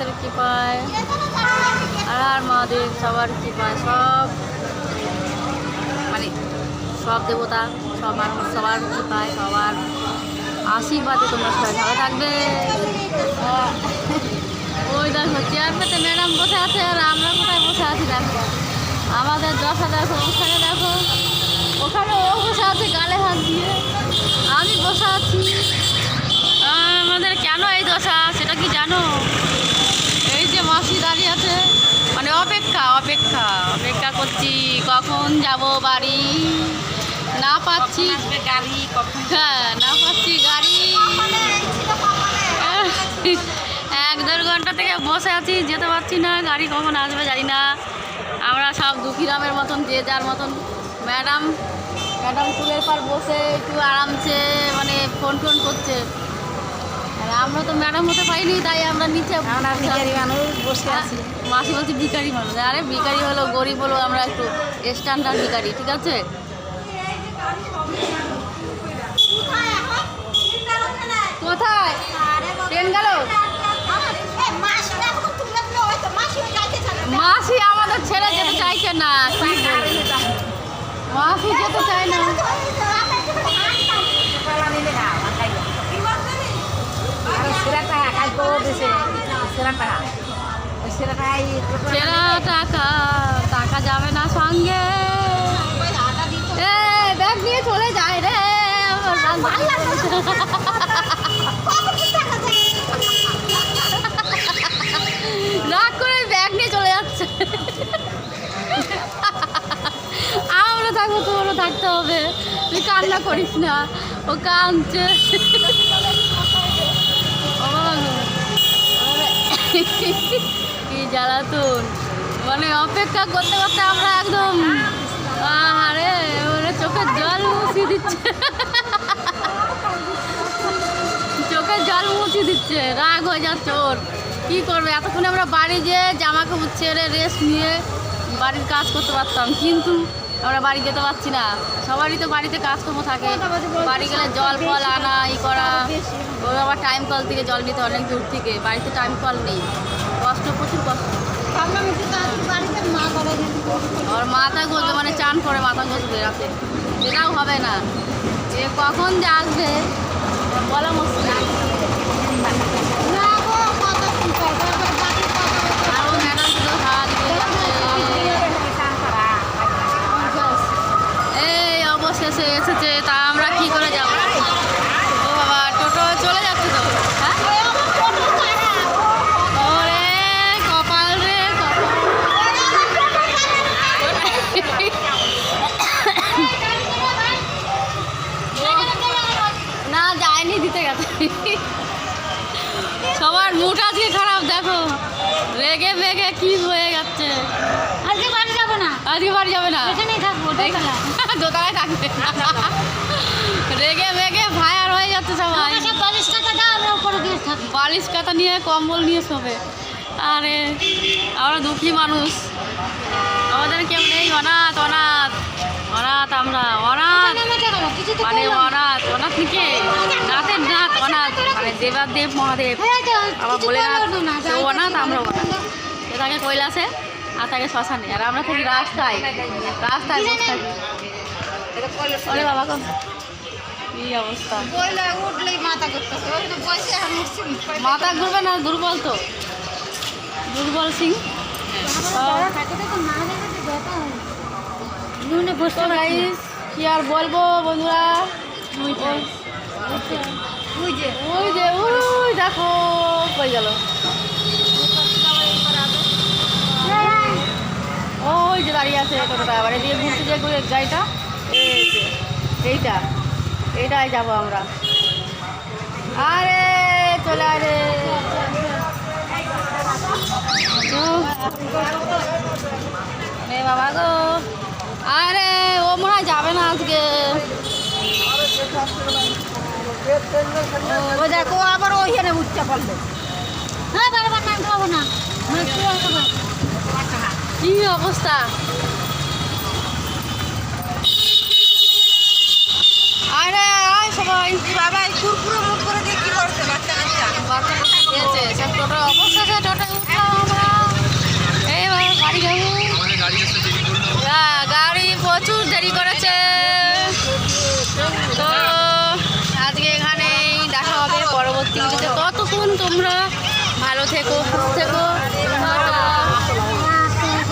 ভোলেনাথের কৃপায় আর মহাদেব সবার কৃপায় সব মানে সব দেবতা সব মানুষ সবার কৃপায় সবার আশীর্বাদে তোমরা সবাই ভালো থাকবে। ওই দেখো চেয়ার পেতে ম্যাডাম বসে আছে আর আমরা কোথায় বসে আছি দেখো। আমাদের দশা দেখো ওখানে দেখো, ওখানে ও বসে আছে গালে হাত দিয়ে, আমি বসে আছি। আমাদের কেন এই দশা সেটা কি জানো? এই যে মাসি দাঁড়িয়ে আছে, মানে অপেক্ষা অপেক্ষা অপেক্ষা করছি কখন যাব বাড়ি, না পাচ্ছি গাড়ি, হ্যাঁ না পাচ্ছি গাড়ি। 1-1.5 ঘন্টা থেকে বসে আছি, যেতে পারছি না, গাড়ি কখন আসবে জানি না। আমরা সব দুঃখীরামের মতন যে যার মতন। ম্যাডাম চুলের পার বসে একটু আরামসে মানে ফোন করছে। আর আমরা তো ম্যাডাম হতে পারিনি, তাই আমরা নিচে ভিখারি মানুষ বসে আছি। মাসি বলছি ভিখারি মানুষ, আরে ভিখারি হলো গরিব হলো, আমরা একটু স্ট্যান্ডার্ড ভিখারি, ঠিক আছে। কোথায় ট্রেন গেল? মাসি আমাদের ছেড়ে যেতে চাইছে না, মাসি যেতে চায় না। টাকা যাবে না সঙ্গে, ব্যাগ নিয়ে চলে যায় রে। রাগ করে ব্যাগ নিয়ে চলে যাচ্ছে। আমরা থাকবো, তোরও থাকতে হবে, তুই কান্না করিস না, ও কাঁদছে। কি জ্বালাতন, মানে অপেক্ষা করতে করতে আমরা একদম আরে ওরা চোখের জল মুছিয়ে দিচ্ছে, চোখের জল মুছিয়ে দিচ্ছে, রাগ হয়ে যাচ্ছে ওর। কী করবে, এতক্ষণে আমরা বাড়ি যেয়ে জামা কাপড় ছেড়ে রেস্ট নিয়ে বাড়ির কাজ করতে পারতাম, কিন্তু আমরা বাড়ি যেতে পারছি না। সবারই তো বাড়িতে কাজকর্ম থাকে, বাড়ি গেলে জল ফল আনা ই করা, ওর আবার টাইম কল থেকে জল নিতে অনেক দূর থেকে, বাড়িতে টাইম কল নেই, কষ্ট, প্রচুর কষ্ট। ওর মাথা গজবে, মানে চান করে মাথা গজবে রাতে, সেটাও হবে না। যে কখন যে আসবে বলা মুশকিল। আরও ম্যাডাম শুধু হাত দিয়ে এই অবশেষে এসেছে, তা আমরা কি করে যাবো? ও বাবা, টোটো চলে যাচ্ছে তো। হ্যাঁ ওরে কপাল রে না, যায়নি, দিতে গেছে। সবার মুড আজকে খারাপ দেখো, রেগে বেগে কি হয়ে যাচ্ছে। আজকে বাড়ি যাবো না, আজকে বাড়ি যাবে না, এখানেই থাকবো, দোকানে থাকবে। রেগে বেগে ভায়ার হয়ে যাচ্ছে সবাই। বালিশ কাটা দাও, আমরা উপরে দিয়ে থাকবো। বালিশ কাতা নিয়ে কম্বল নিয়ে শোবে। আরে আমরা দুঃখী মানুষ, আমাদের কেউ নেই, অনাথ অনাথ অনাথ, আমরা অনাথ, মানে অনাথ অনাথ নিকে নাথের নাথ অনাথ, মানে দেবাদেব মহাদেব আবার বলে না, অনাথ আমরা অনাথ। সে থাকে কৈলাসে আর থাকে শ্মশানে, আর আমরা থাকি রাস্তায় রাস্তায় বসে থাকি। ওরে বাবা কোন কি অবস্থা, মাথা ঘুরবে না, দুর্বল তো, দুর্বল সিং। কি আর বলবো বন্ধুরা, ওই দেখো কই গেল, ওই যে দাঁড়িয়ে আছে টোটোটা, আবার এদিকে ঘুরতে যে গাড়িটা, এই যে এইটাই যাবো আমরা। আরে চলে আরে বাবা গো, আরে ও মনে হয় যাবে না আজকে। ও দেখো আবার ওইখানে উঠতে পারবে। হ্যাঁ, বারবার নাম খাবো না, কি অবস্থা। আরে আয় সবাই, বাবা কুরকুরে মুখ করে দিয়ে কি করছে বাচ্চা কাচ্চা, বাচ্চা খেয়েছে সব। টোটো অবস্থা, টোটো কার্তিক পুজোতে ততক্ষণ তোমরা ভালো থেকো সুস্থ